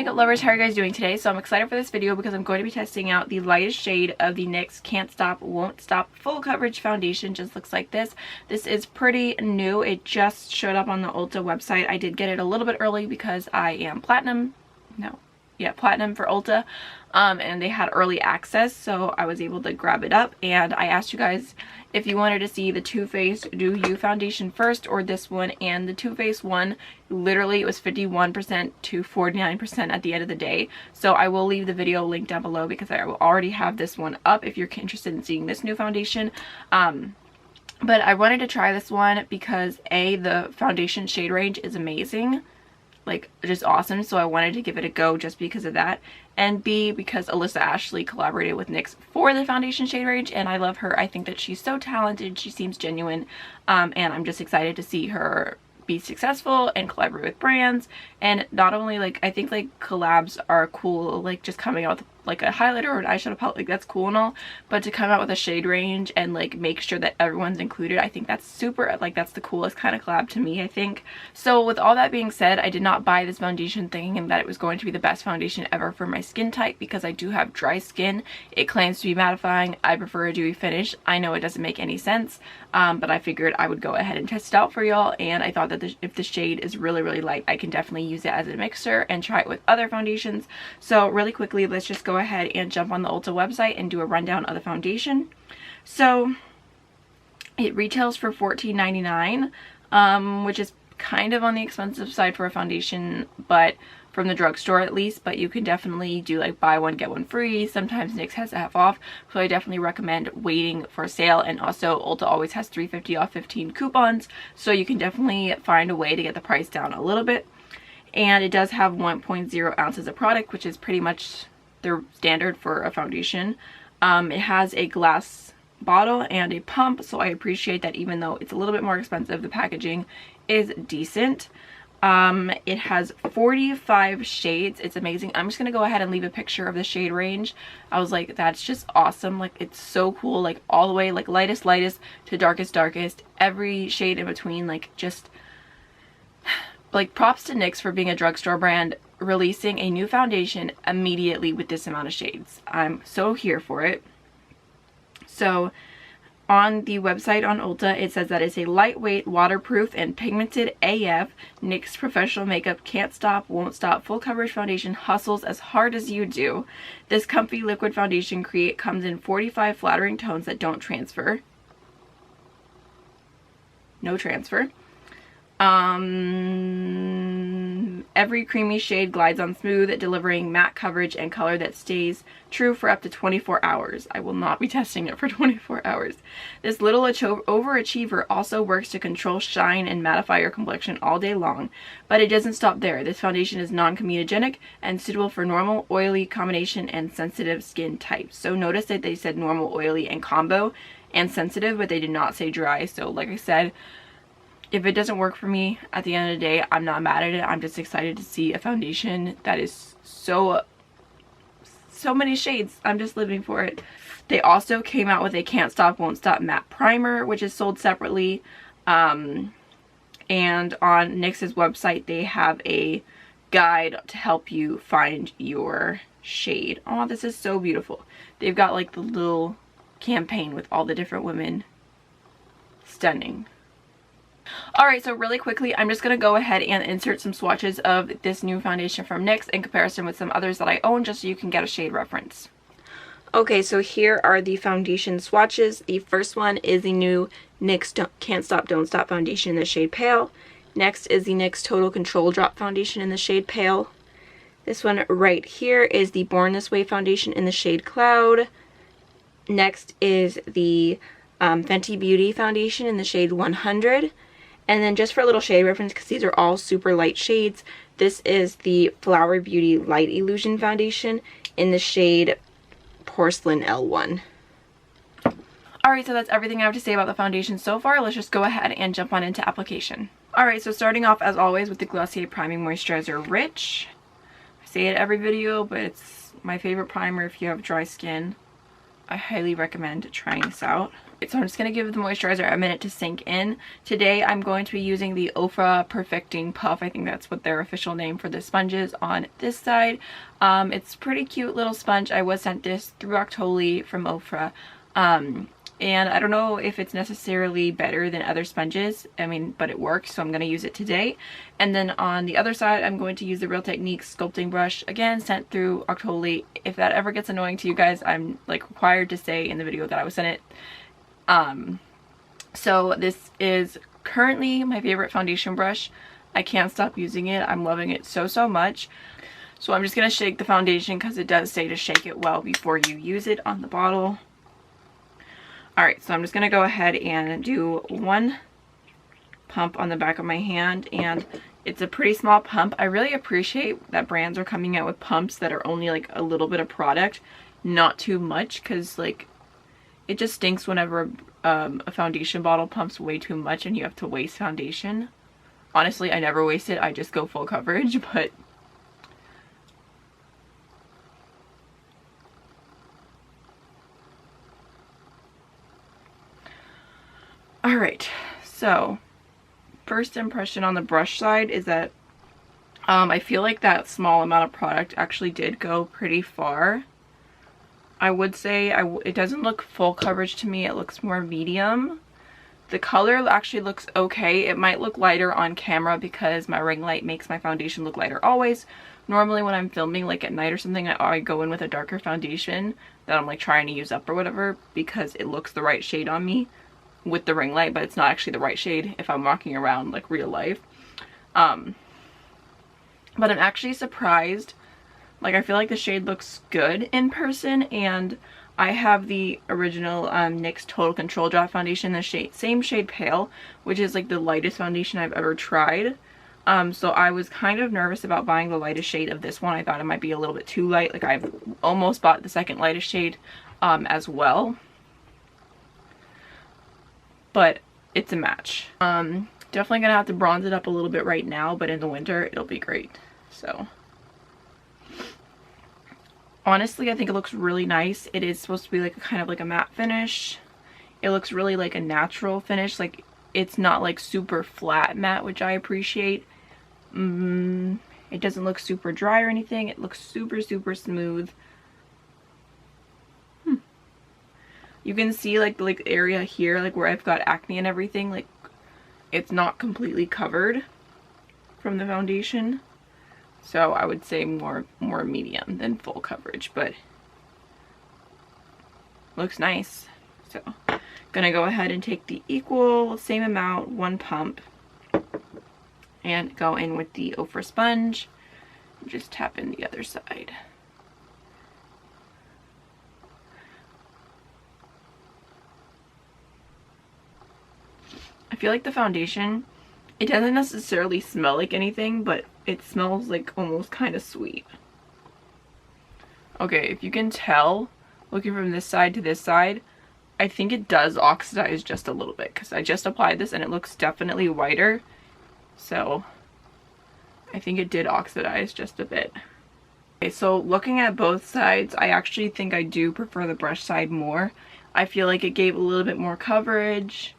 makeup lovers, how are you guys doing today? So I'm excited for this video because I'm going to be testing out the lightest shade of the NYX Can't Stop, Won't Stop Full Coverage Foundation. Just looks like this. This is pretty new. It just showed up on the Ulta website. I did get it a little bit early because I am platinum for Ulta, and they had early access, so I was able to grab it up. And I asked you guys if you wanted to see the Too Faced Do You foundation first or this one, and the Too Faced one, literally it was 51% to 49% at the end of the day. So I will leave the video link down below because I will already have this one up if you're interested in seeing this new foundation. But I wanted to try this one because A, the foundation shade range is amazing, like just awesome, so I wanted to give it a go just because of that, and B, because Alyssa Ashley collaborated with NYX for the foundation shade range, and I love her. I think that she's so talented, she seems genuine, and I'm just excited to see her be successful and collaborate with brands. And not only, like, I think like collabs are cool, like just coming out with like a highlighter or an eyeshadow palette, like that's cool and all, but to come out with a shade range and like make sure that everyone's included, I think that's super, like that's the coolest kind of collab to me, I think. So with all that being said, I did not buy this foundation thinking that it was going to be the best foundation ever for my skin type, because I do have dry skin. It claims to be mattifying. I prefer a dewy finish. I know it doesn't make any sense, but I figured I would go ahead and test it out for y'all, and I thought that if the shade is really light, I can definitely use it as a mixer and try it with other foundations. So really quickly, let's just go ahead and jump on the Ulta website and do a rundown of the foundation. So it retails for $14.99, which is kind of on the expensive side for a foundation, but from the drugstore at least. But you can definitely do like buy one get one free. Sometimes NYX has a half off, so I definitely recommend waiting for a sale. And also Ulta always has $3.50 off 15 coupons, so you can definitely find a way to get the price down a little bit. And it does have 1.0 ounces of product, which is pretty much their standard for a foundation. It has a glass bottle and a pump, so I appreciate that even though it's a little bit more expensive, the packaging is decent. It has 45 shades. It's amazing. I'm just gonna go ahead and leave a picture of the shade range. I was like, that's just awesome. Like, it's so cool, like all the way, like lightest to darkest, every shade in between. Like, just like props to NYX for being a drugstore brand, releasing a new foundation immediately with this amount of shades. I'm so here for it. So on the website on Ulta, it says that it's a lightweight, waterproof, and pigmented AF NYX Professional Makeup Can't Stop, Won't Stop Full Coverage Foundation hustles as hard as you do. This comfy liquid foundation comes in 45 flattering tones that don't transfer. No transfer. Every creamy shade glides on smooth, delivering matte coverage and color that stays true for up to 24 hours. I will not be testing it for 24 hours. This little overachiever also works to control shine and mattify your complexion all day long. But it doesn't stop there. This foundation is non-comedogenic and suitable for normal, oily, combination, and sensitive skin types. So notice that they said normal, oily, and combo, and sensitive, but they did not say dry. So like I said, if it doesn't work for me at the end of the day, I'm not mad at it. I'm just excited to see a foundation that is so many shades. I'm just living for it. They also came out with a Can't Stop, Won't Stop matte primer, which is sold separately. And on NYX's website, they have a guide to help you find your shade. Oh, this is so beautiful. They've got like the little campaign with all the different women. Stunning. Alright, so really quickly, I'm just going to go ahead and insert some swatches of this new foundation from NYX in comparison with some others that I own, just so you can get a shade reference. Okay, so here are the foundation swatches. The first one is the new NYX Can't Stop, Don't Stop foundation in the shade Pale. Next is the NYX Total Control Drop foundation in the shade Pale. This one right here is the Born This Way foundation in the shade Cloud. Next is the Fenty Beauty foundation in the shade 100. And then just for a little shade reference, because these are all super light shades, this is the Flower Beauty Light Illusion foundation in the shade Porcelain L1. Alright, so that's everything I have to say about the foundation so far. Let's just go ahead and jump on into application. Alright, so starting off as always with the Glossier Priming Moisturizer Rich. I say it every video, but it's my favorite primer if you have dry skin. I highly recommend trying this out. So I'm just going to give the moisturizer a minute to sink in. Today I'm going to be using the Ofra Perfecting Puff. I think that's what their official name for the sponge is on this side. It's a pretty cute little sponge. I was sent this through Octoly from Ofra. And I don't know if it's necessarily better than other sponges, I mean, but it works, so I'm going to use it today. And then on the other side, I'm going to use the Real Techniques sculpting brush, again, sent through Octoly. If that ever gets annoying to you guys, I'm like required to say in the video that I was sent it. So this is currently my favorite foundation brush. I can't stop using it. I'm loving it so much. So I'm just going to shake the foundation because it does say to shake it well before you use it on the bottle. Alright, so I'm just going to go ahead and do one pump on the back of my hand, and it's a pretty small pump. I really appreciate that brands are coming out with pumps that are only like a little bit of product, not too much, because like it just stinks whenever a foundation bottle pumps way too much and you have to waste foundation. Honestly, I never waste it, I just go full coverage, but alright, so first impression on the brush side is that I feel like that small amount of product actually did go pretty far. I would say it doesn't look full coverage to me, it looks more medium. The color actually looks okay. It might look lighter on camera because my ring light makes my foundation look lighter always. Normally when I'm filming like at night or something, I go in with a darker foundation that I'm like trying to use up or whatever because it looks the right shade on me with the ring light, but it's not actually the right shade if I'm walking around like real life. But I'm actually surprised. Like I feel like the shade looks good in person, and I have the original NYX Total Control Drop foundation, the same shade Pale, which is like the lightest foundation I've ever tried. So I was kind of nervous about buying the lightest shade of this one. I thought it might be a little bit too light. Like I've almost bought the second lightest shade as well. But it's a match. Definitely gonna have to bronze it up a little bit right now, but in the winter it'll be great. So honestly, I think it looks really nice. It is supposed to be like a kind of like a matte finish. It looks really like a natural finish. Like it's not like super flat matte, which I appreciate. It doesn't look super dry or anything. It looks super smooth. You can see like the area here, like where I've got acne and everything, like it's not completely covered from the foundation. So I would say more medium than full coverage, but looks nice. So gonna go ahead and take the same amount, one pump, and go in with the Ofra sponge. Just tap in the other side. I feel like the foundation, it doesn't necessarily smell like anything, but it smells like almost kind of sweet. Okay, if you can tell, looking from this side to this side, I think it does oxidize just a little bit because I just applied this and it looks definitely whiter. So I think it did oxidize just a bit. Okay, so looking at both sides, I actually think I do prefer the brush side more. I feel like it gave a little bit more coverage.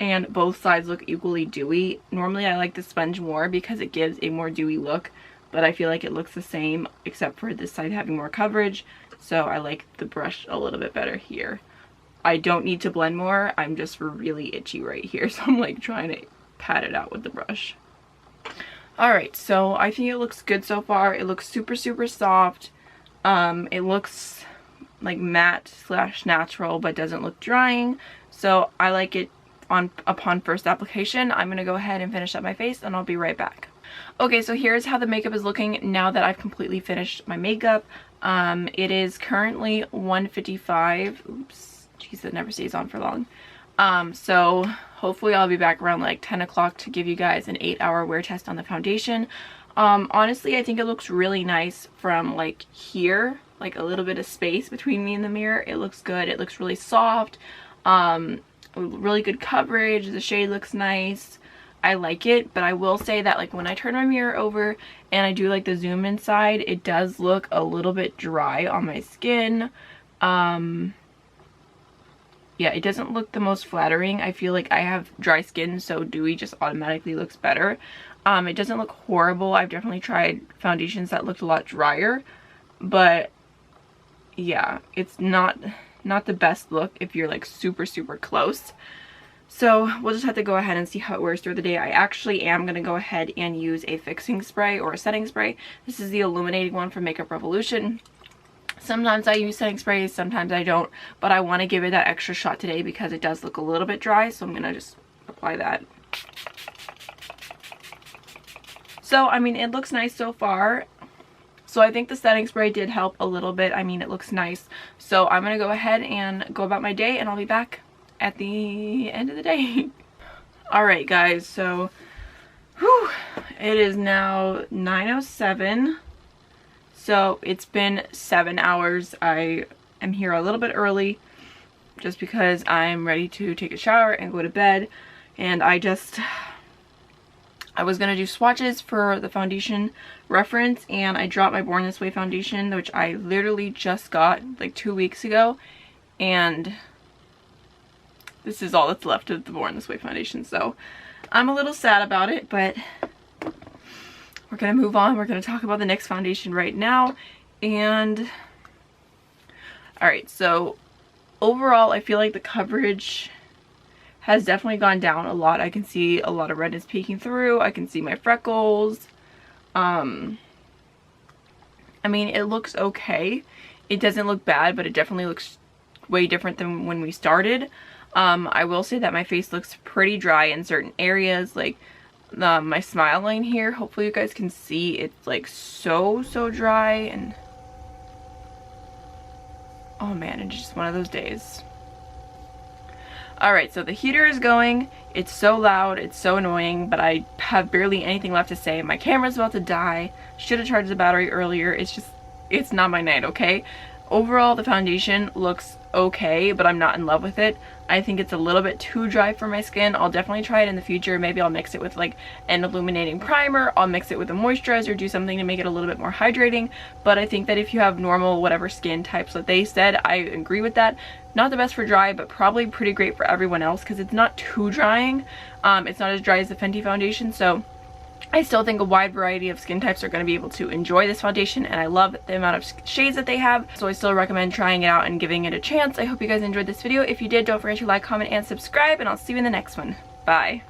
And both sides look equally dewy. Normally I like the sponge more because it gives a more dewy look, but I feel like it looks the same except for this side having more coverage, so I like the brush a little bit better here. I don't need to blend more, I'm just really itchy right here, so I'm like trying to pat it out with the brush. Alright, so I think it looks good so far. It looks super soft. It looks like matte / natural but doesn't look drying, so I like it. Upon first application, I'm gonna go ahead and finish up my face and I'll be right back. Okay, so here's how the makeup is looking now that I've completely finished my makeup. It is currently 1:55. Oops, jeez, that never stays on for long. So hopefully I'll be back around like 10 o'clock to give you guys an 8-hour wear test on the foundation. Honestly, I think it looks really nice from like here, like a little bit of space between me and the mirror. It looks good. It looks really soft. Really good coverage. The shade looks nice. I like it, but I will say that like when I turn my mirror over and I do like the zoom inside, it does look a little bit dry on my skin, Yeah, it doesn't look the most flattering. I feel like I have dry skin, so Dewy just automatically looks better. It doesn't look horrible. I've definitely tried foundations that looked a lot drier, but yeah, it's not the best look if you're like super close. So we'll just have to go ahead and see how it wears through the day. I actually am going to go ahead and use a fixing spray or a setting spray. This is the illuminating one from Makeup Revolution. Sometimes I use setting sprays, sometimes I don't, but I want to give it that extra shot today because it does look a little bit dry, so I'm going to just apply that. So, I mean, it looks nice so far. So I think the setting spray did help a little bit. I mean, it looks nice. So I'm going to go ahead and go about my day, and I'll be back at the end of the day. Alright guys, so whew, it is now 9:07. So it's been 7 hours. I am here a little bit early just because I'm ready to take a shower and go to bed. And I was going to do swatches for the foundation reference, and I dropped my Born This Way foundation, which I literally just got like 2 weeks ago, and this is all that's left of the Born This Way foundation. So I'm a little sad about it, but we're going to move on. We're going to talk about the NYX foundation right now. And alright, so overall I feel like the coverage has definitely gone down a lot. I can see a lot of redness peeking through. I can see my freckles. I mean, it looks okay. It doesn't look bad, but it definitely looks way different than when we started. I will say that my face looks pretty dry in certain areas, like my smile line here. Hopefully you guys can see it's like so dry, and oh man, it's just one of those days. Alright, so the heater is going. It's so loud, it's so annoying, but I have barely anything left to say. My camera's about to die. Should have charged the battery earlier. It's not my night, okay? Overall, the foundation looks okay, but I'm not in love with it. I think it's a little bit too dry for my skin. I'll definitely try it in the future. Maybe I'll mix it with like an illuminating primer. I'll mix it with a moisturizer, do something to make it a little bit more hydrating. But I think that if you have normal whatever skin types that they said, I agree with that. Not the best for dry, but probably pretty great for everyone else because it's not too drying. It's not as dry as the Fenty foundation, so I still think a wide variety of skin types are going to be able to enjoy this foundation, and I love the amount of shades that they have, so I still recommend trying it out and giving it a chance. I hope you guys enjoyed this video. If you did, don't forget to like, comment, and subscribe, and I'll see you in the next one. Bye!